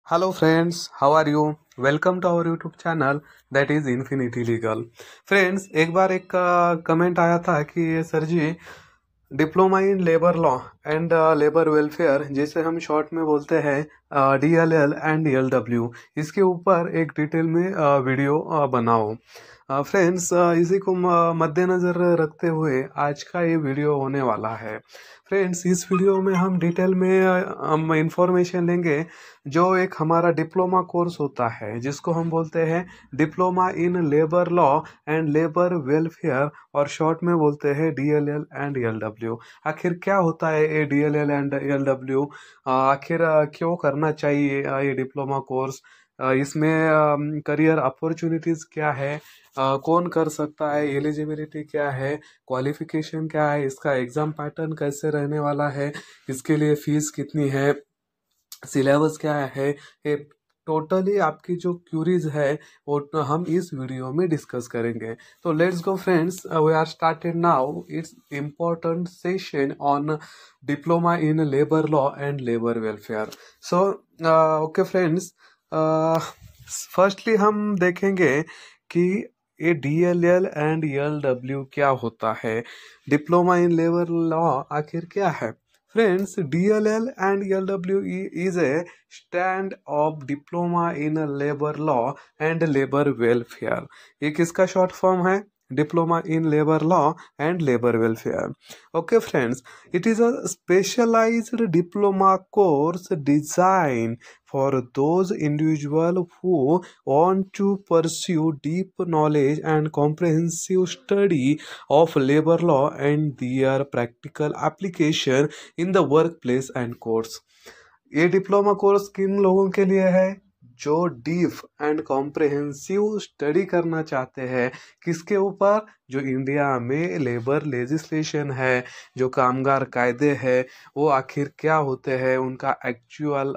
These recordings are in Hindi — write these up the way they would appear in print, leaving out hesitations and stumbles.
Hello friends, how are you? Welcome to our YouTube channel that is Infinity Legal. Friends, एक बार एक कमेंट आया था कि sir G diploma in labour law and labour welfare जिसे हम शॉर्ट में बोलते हैं DLL एंड ELW, इसके ऊपर एक डिटेल में वीडियो बनाओ। फ्रेंड्स, इसी को मद्देनज़र रखते हुए आज का ये वीडियो होने वाला है। फ्रेंड्स, इस वीडियो में हम डिटेल में हम इंफॉर्मेशन लेंगे जो एक हमारा डिप्लोमा कोर्स होता है जिसको हम बोलते हैं diploma in labour law and labour welfare, और शॉर्ट में बोलते हैं DLL एंड ELW। आखिर क्या होता है ये DLL एंड ELW? आखिर क्यों करना चाहिए ये डिप्लोमा कोर्स? इसमें करियर अपॉर्चुनिटीज़ क्या है? कौन कर सकता है? एलिजिबिलिटी क्या है? क्वालिफिकेशन क्या है? इसका एग्ज़ाम पैटर्न कैसे रहने वाला है? इसके लिए फ़ीस कितनी है? सिलेबस क्या है? ये टोटली आपकी जो क्यूरीज है वो तो हम इस वीडियो में डिस्कस करेंगे। तो let's go friends, we are started now it's important session on diploma in labour law and labour welfare. So okay friends, firstly हम देखेंगे कि ये DLL एंड ELW क्या होता है। डिप्लोमा इन लेबर लॉ आखिर क्या है? Friends, DLL and ELW is a stand of Diploma in Labor Law and Labor Welfare। ये किसका शॉर्ट फॉर्म है? Diploma in labour law and labour welfare. Okay friends, it is a specialised diploma course design for those individuals who want to pursue deep knowledge and comprehensive study of labor law and their practical application in the workplace and courts। ये डिप्लोमा कोर्स किन लोगों के लिए है? जो डीप एंड कॉम्प्रहेंसिव स्टडी करना चाहते हैं। किसके ऊपर? जो इंडिया में लेबर लेजिस्लेशन है, जो कामगार कायदे हैं, वो आखिर क्या होते हैं, उनका एक्चुअल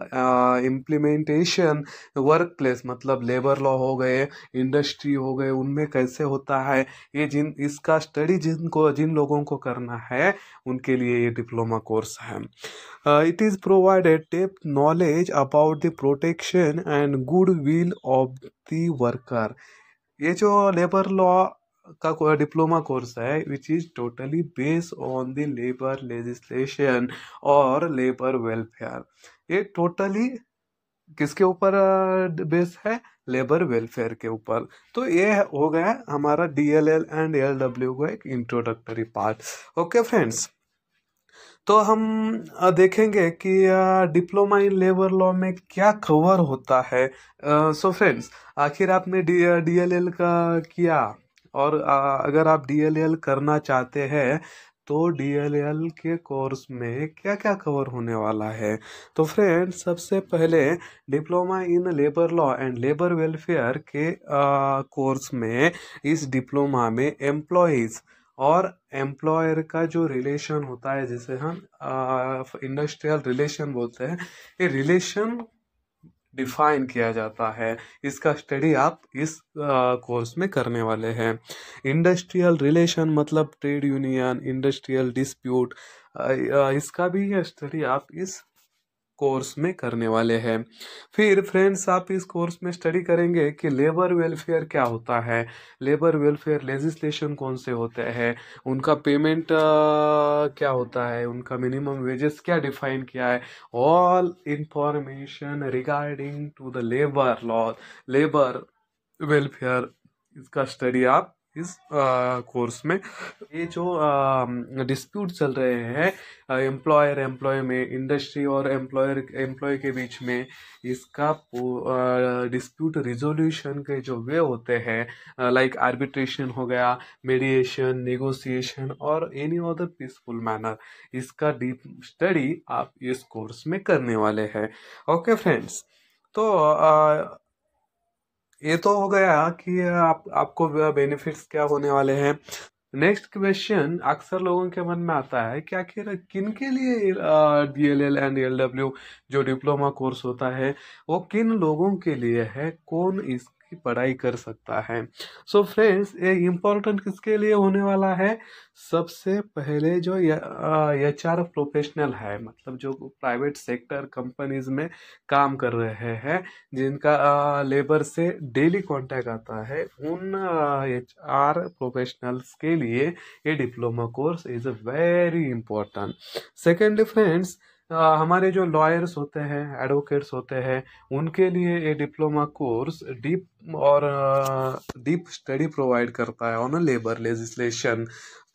इम्प्लीमेंटेशन वर्क प्लेस मतलब लेबर लॉ हो गए, इंडस्ट्री हो गए, उनमें कैसे होता है। ये इसका स्टडी जिन लोगों को करना है उनके लिए ये डिप्लोमा कोर्स है। It is provided depth knowledge about the protection and goodwill of the worker। ये जो लेबर लॉ का डिप्लोमा कोर्स है which is totally based on the labour legislation और लेबर वेलफेयर। ये टोटली किसके ऊपर बेस है? लेबर वेलफेयर के ऊपर। तो ये हो गया हमारा DLL एंड ELW का एक इंट्रोडक्टरी पार्ट। ओके फ्रेंड्स, तो हम देखेंगे कि डिप्लोमा इन लेबर लॉ में क्या कवर होता है। सो फ्रेंड्स, आखिर आपने DLL का किया, और अगर आप DLL करना चाहते हैं तो DLL के कोर्स में क्या क्या कवर होने वाला है। तो फ्रेंड्स, सबसे पहले diploma in labour law and labour welfare के कोर्स में, इस डिप्लोमा में एम्प्लॉयज़ और एम्प्लॉयर का जो रिलेशन होता है जिसे हम इंडस्ट्रियल रिलेशन बोलते हैं, ये रिलेशन डिफाइन किया जाता है। इसका स्टडी आप इस कोर्स में करने वाले हैं। इंडस्ट्रियल रिलेशन मतलब ट्रेड यूनियन, इंडस्ट्रियल डिस्प्यूट, इसका भी स्टडी आप इस कोर्स में करने वाले हैं। फिर फ्रेंड्स, आप इस कोर्स में स्टडी करेंगे कि लेबर वेलफेयर क्या होता है, लेबर वेलफेयर लेजिस्लेशन कौन से होते हैं, उनका पेमेंट क्या होता है, उनका मिनिमम वेजेस क्या डिफाइन किया है। All information regarding to the labour law, labour welfare, इसका स्टडी आप इस कोर्स में। ये जो डिस्प्यूट चल रहे हैं एम्प्लॉयर एम्प्लॉय में, इंडस्ट्री और एम्प्लॉयर एम्प्लॉय के बीच में, इसका डिस्प्यूट रिजोल्यूशन के जो वे होते हैं लाइक आर्बिट्रेशन हो गया, मेडिएशन, नेगोशिएशन और एनी अदर पीसफुल मैनर, इसका डीप स्टडी आप इस कोर्स में करने वाले हैं। ओके फ्रेंड्स, तो ये तो हो गया कि आपको बेनिफिट्स क्या होने वाले हैं। नेक्स्ट क्वेश्चन अक्सर लोगों के मन में आता है कि आखिर किन के लिए DLL एंड ELW जो डिप्लोमा कोर्स होता है वो किन लोगों के लिए है, कौन की पढ़ाई कर सकता है। सो फ्रेंड्स, ये इम्पोर्टेंट किसके लिए होने वाला है? सबसे पहले जो HR प्रोफेशनल है, मतलब जो प्राइवेट सेक्टर कंपनीज में काम कर रहे हैं, जिनका लेबर से डेली कांटेक्ट आता है, उन HR प्रोफेशनल्स के लिए ये diploma course is a very important. Secondly friends, हमारे जो लॉयर्स होते हैं, एडवोकेट्स होते हैं, उनके लिए ये diploma course deep study provide करता है ऑन लेबर लेजिस्लेशन।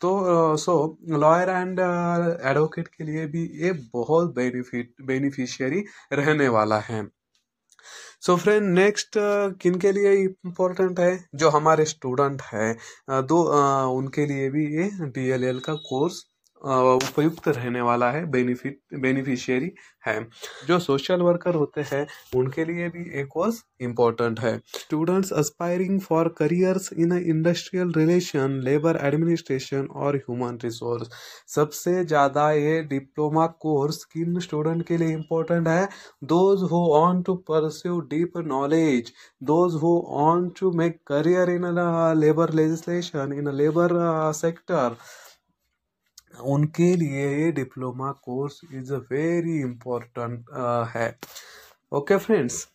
तो सो लॉयर एंड एडवोकेट के लिए भी ये बहुत बेनिफिशियरी रहने वाला है। सो फ्रेंड, नेक्स्ट किन के लिए इम्पोर्टेंट है? जो हमारे स्टूडेंट है, उनके लिए भी ये DLL का कोर्स उपयुक्त रहने वाला है, बेनिफिशियरी है। जो सोशल वर्कर होते हैं, उनके लिए भी एक कोर्स इम्पोर्टेंट है। Students aspiring for careers in industrial relation, labour administration और ह्यूमन रिसोर्स, सबसे ज़्यादा ये डिप्लोमा कोर्स किन स्टूडेंट के लिए इम्पोर्टेंट है? Those who want to pursue deep knowledge, those who want to make career in a labor legislation, in a labor sector, उनके लिए ये diploma course is a very important है। ओके फ्रेंड्स,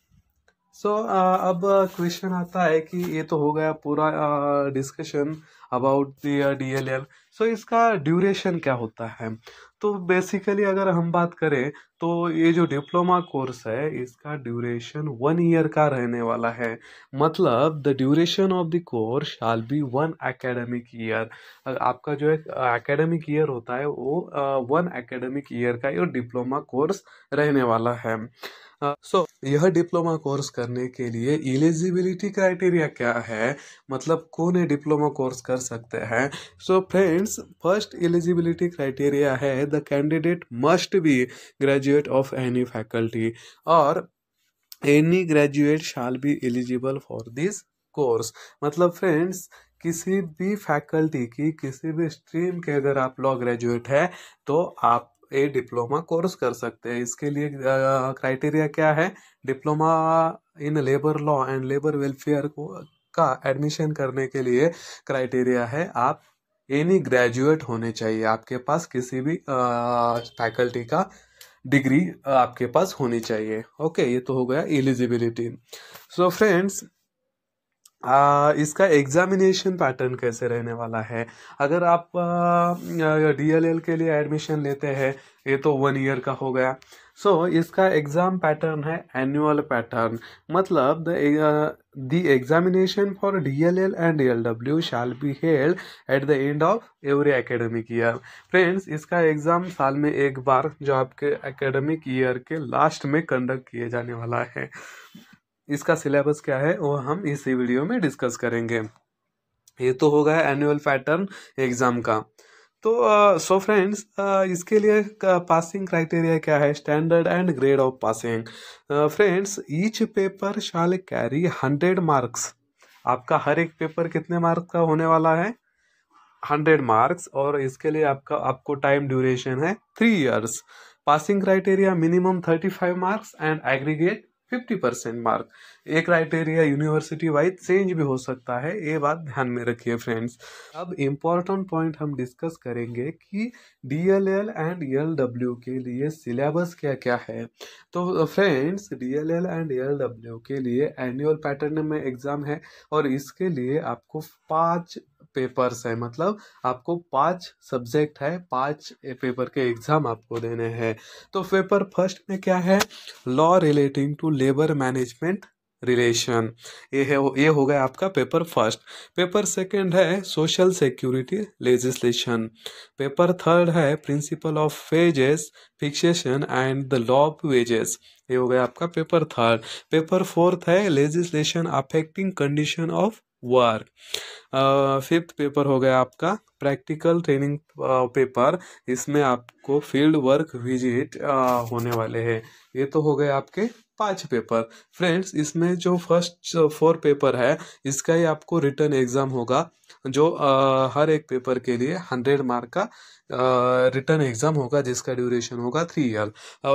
सो अब क्वेश्चन आता है कि ये तो हो गया पूरा डिस्कशन अबाउट द DLL। सो इसका ड्यूरेशन क्या होता है? तो बेसिकली अगर हम बात करें तो ये जो डिप्लोमा कोर्स है, इसका ड्यूरेशन 1 ईयर का रहने वाला है। मतलब the duration of the course shall be 1 academic year. आपका जो एक एकेडमिक ईयर होता है, वो 1 एकेडमिक ईयर का ये डिप्लोमा कोर्स रहने वाला है। सो यह डिप्लोमा कोर्स करने के लिए एलिजिबिलिटी क्राइटेरिया क्या है? मतलब कौन ये डिप्लोमा कोर्स कर सकते हैं? So friends, first eligibility criteria है the candidate must be graduate of any faculty और any graduate shall be eligible for this course. मतलब फ्रेंड्स, किसी भी फैकल्टी की, किसी भी स्ट्रीम के अगर आप लॉ ग्रेजुएट है, तो आप ये डिप्लोमा कोर्स कर सकते हैं। इसके लिए क्राइटेरिया क्या है? Diploma in labour law and labour welfare का एडमिशन करने के लिए क्राइटेरिया है, आप एनी ग्रेजुएट होने चाहिए, आपके पास किसी भी फैकल्टी का डिग्री आपके पास होनी चाहिए। ओके, ये तो हो गया एलिजिबिलिटी। सो फ्रेंड्स, इसका एग्जामिनेशन पैटर्न कैसे रहने वाला है? अगर आप DLL के लिए एडमिशन लेते हैं, ये तो 1 ईयर का हो गया। सो इसका एग्जाम पैटर्न है एनुअल पैटर्न। मतलब the examination for DLL and LW shall be held at the end of every academic year. Friends, इसका एग्जाम साल में एक बार, जो आपके एकेडमिक ईयर के लास्ट में कंडक्ट किए जाने वाला है। इसका सिलेबस क्या है वो हम इसी वीडियो में डिस्कस करेंगे। ये तो हो गया एनुअल पैटर्न एग्जाम का। तो सो फ्रेंड्स, इसके लिए पासिंग क्राइटेरिया क्या है? Standard and grade of passing. Friends, each paper shall carry 100 marks. आपका हर एक पेपर कितने मार्क्स का होने वाला है? 100 मार्क्स। और इसके लिए आपको टाइम ड्यूरेशन है 3 years. Passing criteria minimum 35 marks and aggregate 50% mark. एक क्राइटेरिया यूनिवर्सिटी वाइज चेंज भी हो सकता है, ये बात ध्यान में रखिए फ्रेंड्स। अब इम्पोर्टेंट पॉइंट हम डिस्कस करेंगे कि DLL एंड LW के लिए सिलेबस क्या क्या है। तो फ्रेंड्स, DLL एंड LW के लिए एनुअल पैटर्न में एग्जाम है और इसके लिए आपको 5 पेपर्स है। मतलब आपको 5 सब्जेक्ट है, 5 पेपर के एग्जाम आपको देने हैं। तो पेपर फर्स्ट में क्या है? Law relating to labour management relation. ये हो गया आपका पेपर फर्स्ट। पेपर सेकंड है social security legislation. Paper third है principle of wages fixation and the law of wages. ये हो गया आपका पेपर थर्ड। पेपर फोर्थ है legislation affecting condition of work. Fifth paper हो गया आपका प्रैक्टिकल ट्रेनिंग पेपर। इसमें आपको फील्ड वर्क विजिट होने वाले हैं। ये तो हो गए आपके 5 पेपर। फ्रेंड्स, इसमें जो फर्स्ट 4 पेपर है इसका ही आपको रिटर्न एग्जाम होगा, जो हर एक पेपर के लिए 100 मार्क का रिटर्न एग्जाम होगा, जिसका ड्यूरेशन होगा 3 ईयर।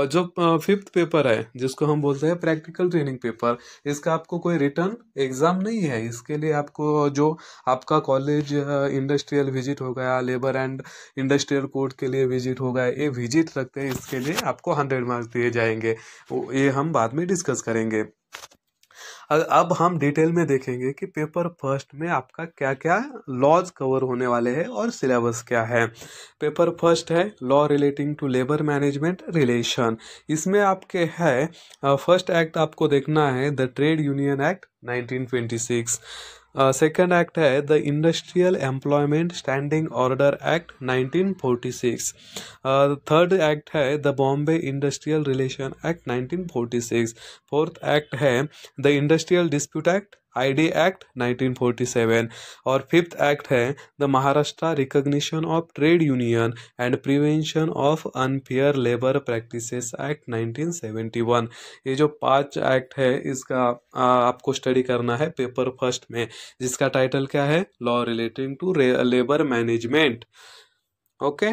जो 5th पेपर है जिसको हम बोलते हैं प्रैक्टिकल ट्रेनिंग पेपर, इसका आपको कोई रिटर्न एग्जाम नहीं है। इसके लिए आपको जो आपका कॉलेज इंडस्ट्रियल विजिट हो गया, लेबर एंड इंडस्ट्रियल कोर्ट के लिए विजिट हो गया, ये विजिट रखते हैं, इसके लिए आपको 100 मार्क्स दिए जाएंगे। ये हम बाद में डिस्कस करेंगे। अब हम डिटेल में देखेंगे कि पेपर फर्स्ट में आपका क्या क्या लॉज कवर होने वाले हैं और सिलेबस क्या है। पेपर फर्स्ट है law relating to labour management relation. इसमें आपके है फर्स्ट एक्ट आपको देखना है the trade union act 1926। Second act है the industrial employment standing order act 1946। Third act है the Bombay industrial relation act 1946। Fourth act है the industrial dispute act ID act 1947। और फिफ्थ एक्ट है the Maharashtra recognition of trade union and prevention of unfair labour practices act 1971। ये जो 5 एक्ट है इसका आपको स्टडी करना है पेपर फर्स्ट में, जिसका टाइटल क्या है law relating to labour management. Okay.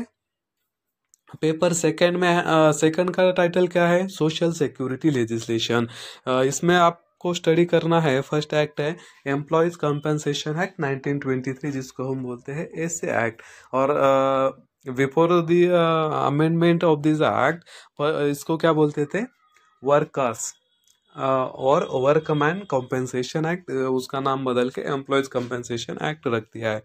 Paper second में सेकंड का टाइटल क्या है सोशल सिक्योरिटी लेजिस्लेशन। इसमें आपको स्टडी करना है फर्स्ट एक्ट है एम्प्लॉयज कंपनसेशन एक्ट 1923, जिसको हम बोलते हैं एसए एक्ट। और before the amendment of this act इसको क्या बोलते थे वर्कर्स और वर्कमैन कंपनसेशन एक्ट, उसका नाम बदल के एम्प्लॉयज कंपनसेशन एक्ट रख दिया है।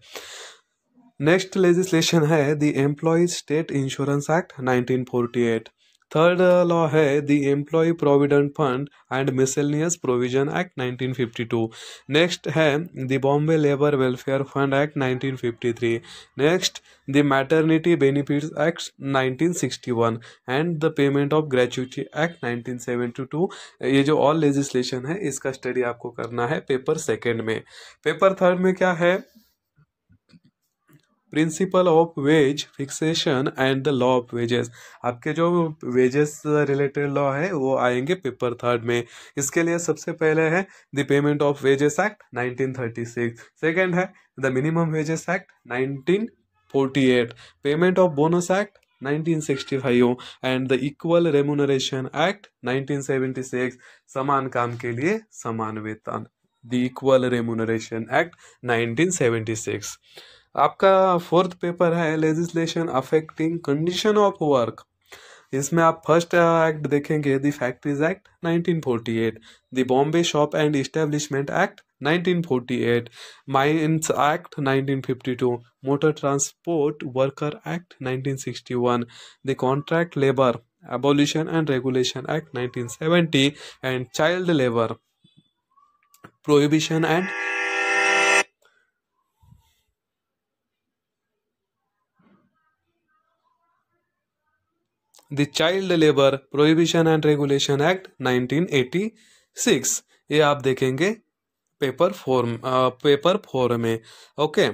नेक्स्ट लेजिस्लेशन है the employees state insurance act 1948। Third law है the employ provident fund and miscellaneous provision act 1952। Next है the Bombay labour welfare fund act 1953। Next the maternity benefits act 1961 and the payment of gratuity act 1972। ये जो ऑल लेजिस्लेशन है इसका स्टडी आपको करना है पेपर सेकेंड में। पेपर थर्ड में क्या है principle of ways fixation and the law of wages. आपके जो वेजेस रिलेटेड लॉ है वो आएंगे पेपर थर्ड में। इसके लिए सबसे पहले है the payment of wages act 1936। Second है the minimum wages act 1948। Payment of bonus act 1965 and the equal remuneration act 1976। समान काम के लिए समान वेतन, द इक्वल रेम्यूनरेशन एक्ट 1976। आपका फोर्थ पेपर है legislation affecting condition of work. इसमें आप फर्स्ट एक्ट देखेंगे the factories act 1948, the Bombay shop and establishment act 1948, mines act 1952, motor transport worker act 1961, the contract labour abolition and regulation act 1970 and child labour prohibition and the child labour prohibition and regulation act 1986। ये आप देखेंगे पेपर फोर में। ओके।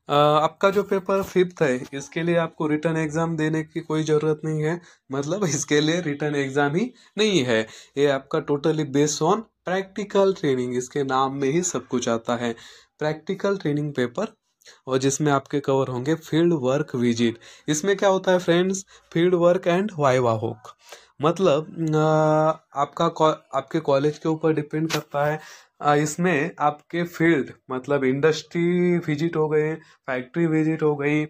आपका जो पेपर फिफ्थ है इसके लिए आपको रिटर्न एग्जाम देने की कोई ज़रूरत नहीं है, मतलब इसके लिए रिटर्न एग्जाम ही नहीं है। ये आपका totally based on practical training, इसके नाम में ही सब कुछ आता है प्रैक्टिकल ट्रेनिंग पेपर, और जिसमें आपके कवर होंगे फील्ड वर्क विजिट। इसमें क्या होता है friends field work and viva होक, मतलब आपके कॉलेज के ऊपर डिपेंड करता है। इसमें आपके फील्ड मतलब इंडस्ट्री विजिट हो गए, फैक्ट्री विजिट हो गई,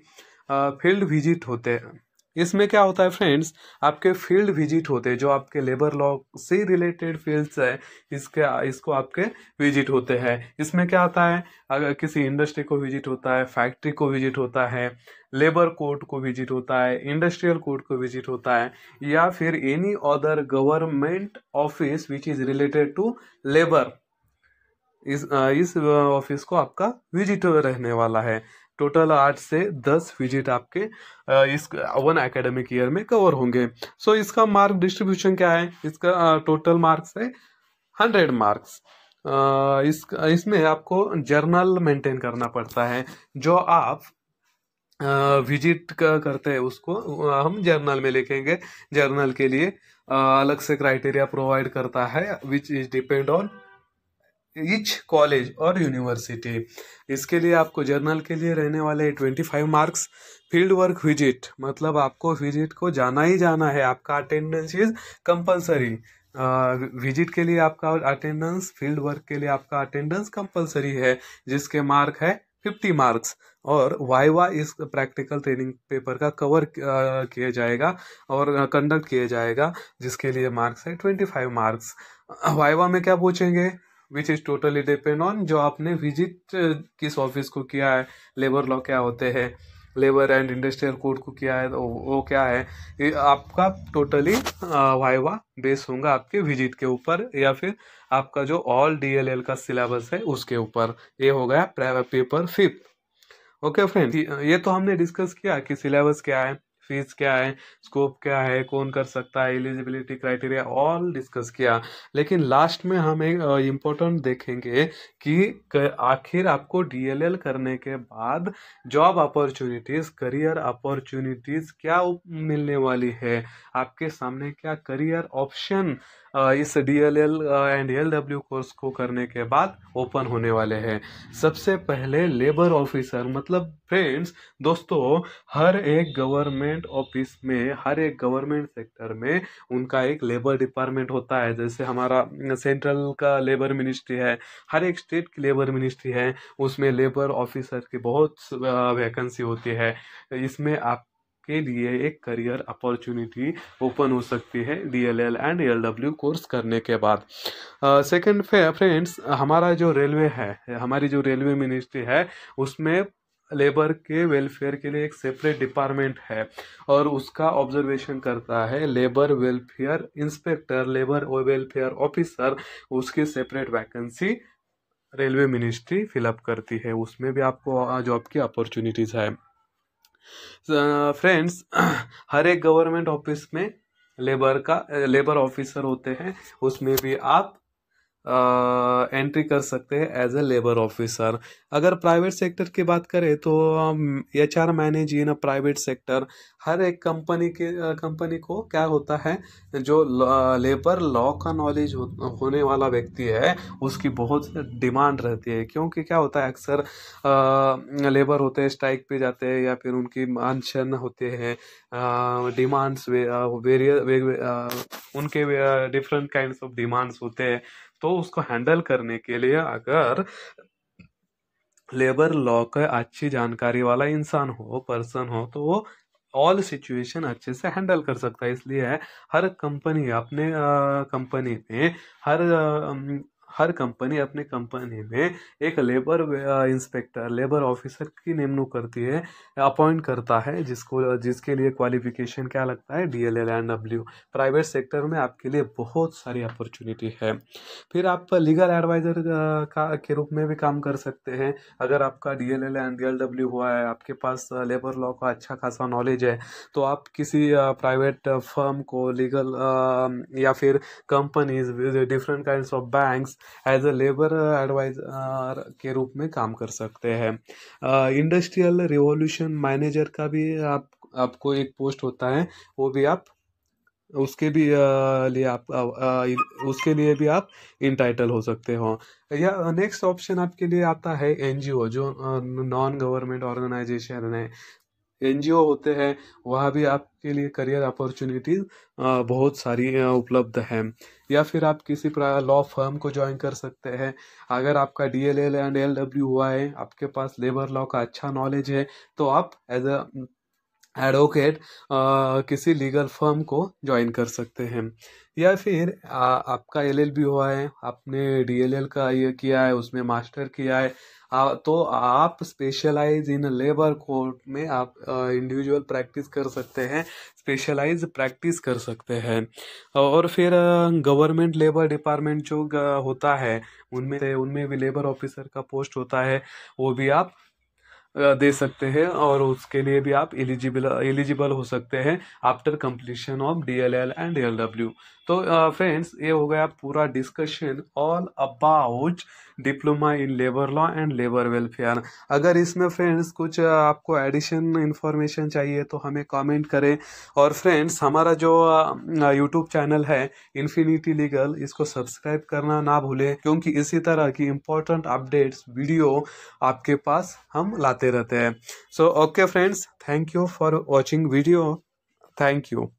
फील्ड विजिट होते हैं। इसमें क्या होता है फ्रेंड्स आपके फील्ड विजिट होते हैं, जो आपके लेबर लॉ से रिलेटेड फील्ड्स है इसको आपके विजिट होते हैं। इसमें क्या आता है अगर किसी इंडस्ट्री को विजिट होता है, फैक्ट्री को विजिट होता है, लेबर कोर्ट को विजिट होता है, इंडस्ट्रियल कोर्ट को विजिट होता है, या फिर any other government office which is related to labour, इस ऑफिस को आपका विजिट रहने वाला है। टोटल 8 से 10 विजिट आपके इस 1 एकेडमिक ईयर में कवर होंगे। सो इसका मार्क डिस्ट्रीब्यूशन क्या है, इसका टोटल मार्क्स है 100 मार्क्स। इसमें आपको जर्नल मेंटेन करना पड़ता है, जो आप विजिट करते हैं उसको हम जर्नल में लिखेंगे। जर्नल के लिए अलग से क्राइटेरिया प्रोवाइड करता है which is depend on each college और यूनिवर्सिटी। इसके लिए आपको जर्नल के लिए रहने वाले 25 मार्क्स। फील्ड वर्क विजिट मतलब आपको विजिट को जाना ही जाना है, आपका अटेंडेंस इज कंपलसरी। विजिट के लिए आपका अटेंडेंस, फील्ड वर्क के लिए आपका अटेंडेंस कंपलसरी है, जिसके मार्क है 50 मार्क्स। और वाइवा इस प्रैक्टिकल ट्रेनिंग पेपर का कवर किया जाएगा और कंडक्ट किया जाएगा, जिसके लिए मार्क्स है 25 मार्क्स। वाइवा में क्या पूछेंगे, which is totally depend on जो आपने विजिट किस ऑफिस को किया है, लेबर लॉ क्या होते हैं, लेबर एंड इंडस्ट्रियल कोड को किया है तो वो क्या है, ये आपका टोटली वाइवा बेस होगा आपके विजिट के ऊपर, या फिर आपका जो ऑल डीएलएल का सिलेबस है उसके ऊपर। ये हो गया पेपर 5। ओके फ्रेंड, ये तो हमने डिस्कस किया कि सिलेबस क्या है, फीस क्या है, स्कोप क्या है, कौन कर सकता है, एलिजिबिलिटी क्राइटेरिया, ऑल डिस्कस किया। लेकिन लास्ट में हम एक इम्पोर्टेंट देखेंगे कि आखिर आपको डीएलएल करने के बाद जॉब अपॉर्चुनिटीज, करियर अपॉर्चुनिटीज क्या मिलने वाली है, आपके सामने क्या करियर ऑप्शन इस डीएलएल एंड एलडब्ल्यू कोर्स को करने के बाद ओपन होने वाले हैं। सबसे पहले लेबर ऑफिसर मतलब फ्रेंड्स, दोस्तों, हर एक गवर्नमेंट ऑफिस में, हर एक गवर्नमेंट सेक्टर में उनका एक लेबर डिपार्टमेंट होता है। जैसे हमारा सेंट्रल का लेबर मिनिस्ट्री है, हर एक स्टेट की लेबर मिनिस्ट्री है, उसमें लेबर ऑफिसर की बहुत वैकेंसी होती है। इसमें आप के लिए एक करियर अपॉर्चुनिटी ओपन हो सकती है डीएलएल एंड एलडब्ल्यू कोर्स करने के बाद। सेकंड फ्रेंड्स, हमारा जो रेलवे है, हमारी जो रेलवे मिनिस्ट्री है, उसमें लेबर के वेलफेयर के लिए एक सेपरेट डिपार्टमेंट है और उसका ऑब्जर्वेशन करता है labour welfare inspector, labour welfare officer. उसकी separate vacancy railway ministry fill up करती है, उसमें भी आपको जॉब की अपॉर्चुनिटीज है। फ्रेंड्स, हर एक गवर्नमेंट ऑफिस में लेबर ऑफिसर होते हैं, उसमें भी आप एंट्री कर सकते हैं एज ए लेबर ऑफिसर। अगर प्राइवेट सेक्टर की बात करें तो HR manage in a private sector, हर एक कंपनी को क्या होता है, जो लेबर लॉ का नॉलेज होने वाला व्यक्ति है उसकी बहुत डिमांड रहती है। क्योंकि क्या होता है, अक्सर लेबर होते हैं स्ट्राइक पे जाते हैं या फिर उनकी अनशन होते हैं, डिमांड्स उनके डिफरेंट काइंड्स ऑफ डिमांड्स होते हैं। तो उसको हैंडल करने के लिए अगर लेबर लॉ का अच्छी जानकारी वाला इंसान हो, पर्सन हो, तो वो ऑल सिचुएशन अच्छे से हैंडल कर सकता है। इसलिए हर कंपनी अपने कंपनी में हर कंपनी अपने कंपनी में एक लेबर इंस्पेक्टर, लेबर ऑफिसर की निमणूक करती है, अपॉइंट करता है, जिसके लिए क्वालिफिकेशन क्या लगता है, DLL and W. Private sector में आपके लिए बहुत सारी अपॉर्चुनिटी है। फिर आप लीगल एडवाइजर के रूप में भी काम कर सकते हैं। अगर आपका डीएलएल एंड डीएलडब्ल्यू हुआ है, आपके पास लेबर लॉ का अच्छा खासा नॉलेज है, तो आप किसी प्राइवेट फर्म को, लीगल या फिर companies, different kinds of banks, as a labour adviser के रूप में काम कर सकते हैं। इंडस्ट्रियल रिवॉल्यूशन मैनेजर का भी आपको एक पोस्ट होता है, वो भी आप उसके भी लिए आप उसके लिए भी आप इंटाइटल हो सकते हो। या नेक्स्ट ऑप्शन आपके लिए आता है एनजीओ, जो नॉन गवर्नमेंट ऑर्गेनाइजेशन है, एनजीओ होते हैं, वहाँ भी आपके लिए करियर अपॉर्चुनिटीज बहुत सारी उपलब्ध हैं। या फिर आप किसी लॉ फर्म को ज्वाइन कर सकते हैं। अगर आपका डीएलएल एंड एलडब्ल्यू हुआ है, आपके पास लेबर लॉ का अच्छा नॉलेज है, तो आप एज अ एडवोकेट किसी लीगल फर्म को ज्वाइन कर सकते हैं। या फिर आपका एलएलबी हुआ है, आपने डीएलएल का ये किया है, उसमें मास्टर किया है, तो आप स्पेशलाइज इन लेबर कोर्ट में आप इंडिविजुअल प्रैक्टिस कर सकते हैं, स्पेशलाइज प्रैक्टिस कर सकते हैं। और फिर गवर्नमेंट लेबर डिपार्टमेंट जो होता है, उनमें भी लेबर ऑफिसर का पोस्ट होता है, वो भी आप दे सकते हैं और उसके लिए भी आप एलिजिबल हो सकते हैं after completion of DLL and LW. तो फ्रेंड्स, ये हो गया पूरा discussion all about diploma in labour law and labour welfare. अगर इसमें फ्रेंड्स कुछ आपको एडिशन इंफॉर्मेशन चाहिए तो हमें कमेंट करें। और फ्रेंड्स हमारा जो यूट्यूब चैनल है इन्फिनिटी लीगल, इसको सब्सक्राइब करना ना भूलें, क्योंकि इसी तरह की इम्पोर्टेंट अपडेट्स वीडियो आपके पास हम लाते रहते हैं। सो okay friends, thank you for watching video. Thank you.